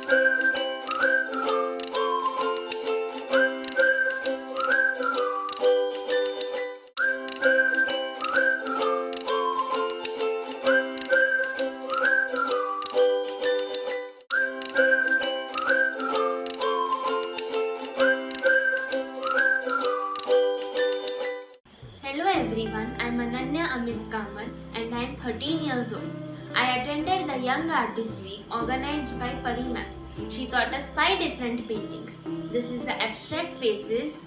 Hello everyone, I am Ananya Amit Kamal and I am 13 years old. I attended the Young Artist Week organized by Pari ma'am. She taught us 5 different paintings. This is the abstract faces,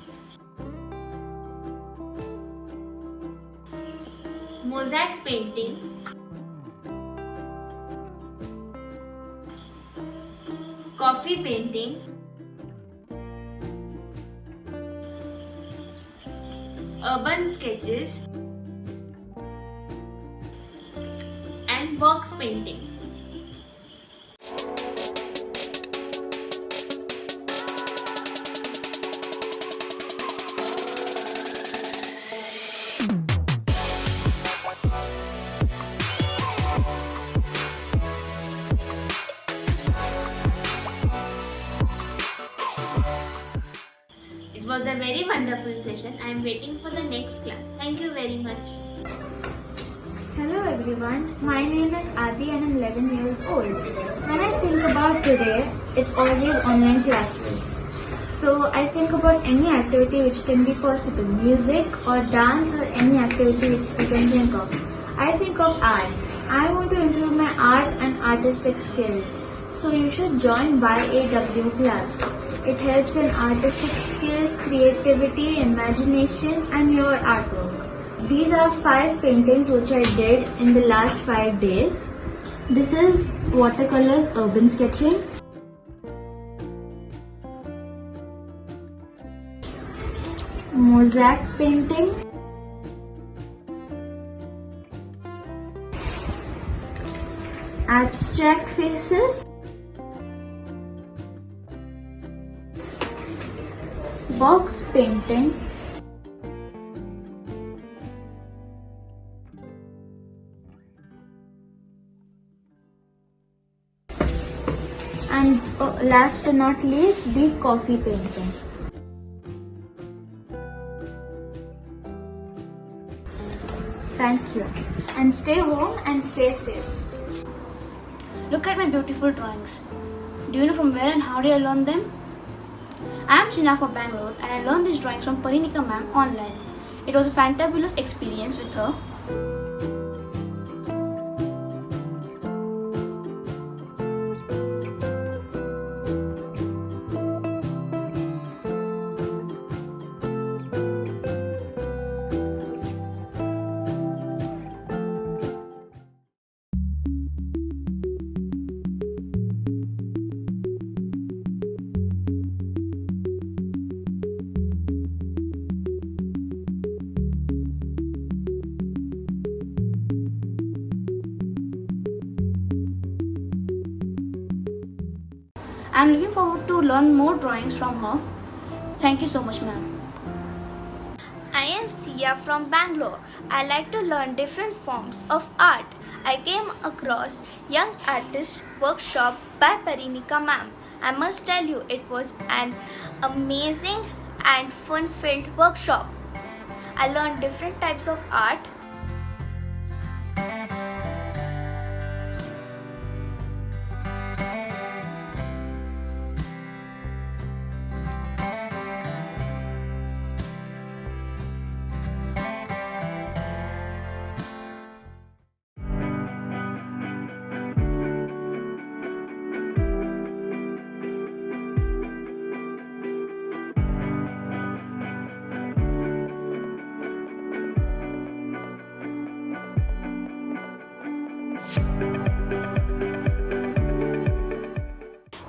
mosaic painting, coffee painting, urban sketches, and box painting. It was a very wonderful session. I am waiting for the next class. Thank you very much. Hello everyone, my name is Adi and I'm 11 years old. When I think about today, it's always online classes. So I think about any activity which can be possible, music or dance or any activity which you can think of. I think of art. I want to improve my art and artistic skills. So you should join YAW class. It helps in artistic skills, creativity, imagination and your artwork. These are 5 paintings which I did in the last 5 days. This is watercolors urban sketching. Mosaic painting. Abstract faces. Box painting. And last but not least, the coffee painting. Thank you. And stay home and stay safe. Look at my beautiful drawings. Do you know from where and how did I learn them? I am China from Bangalore and I learned these drawings from Pari ma'am online. It was a fantabulous experience with her. I am looking forward to learn more drawings from her. Thank you so much, ma'am. I am Sia from Bangalore. I like to learn different forms of art. I came across Young Artist Workshop by Parinika ma'am. I must tell you, it was an amazing and fun-filled workshop. I learned different types of art.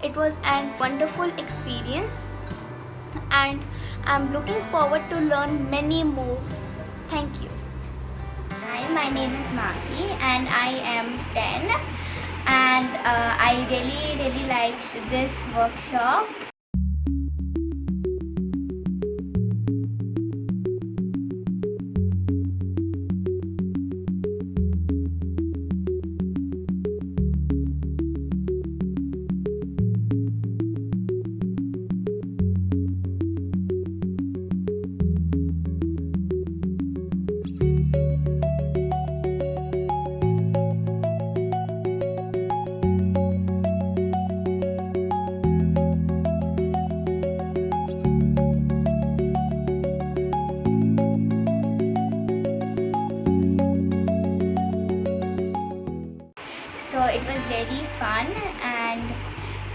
It was a wonderful experience and I'm looking forward to learn many more. Thank you. Hi, my name is Maki and I am 10 and I really liked this workshop.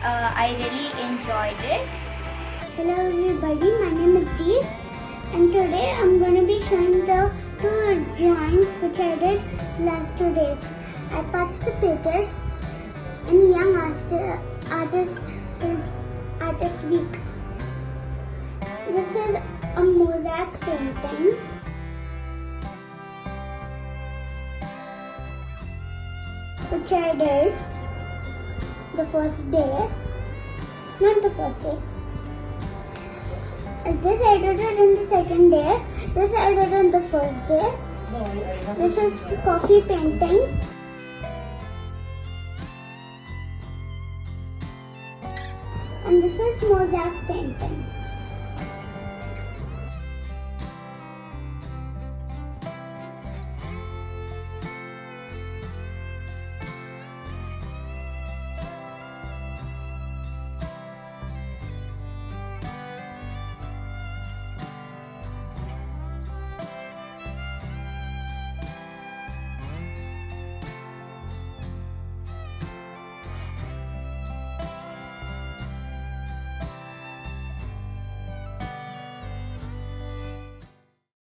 I really enjoyed it. Hello everybody, my name is Jeet, and today I'm going to be showing the 2 drawings which I did last 2 days. I participated in Young Artist Week. This is a mosaic painting. Which I did the first day, not the first day. This I did it in the second day. This I did on the first day. This is coffee painting. And this is mosaic painting.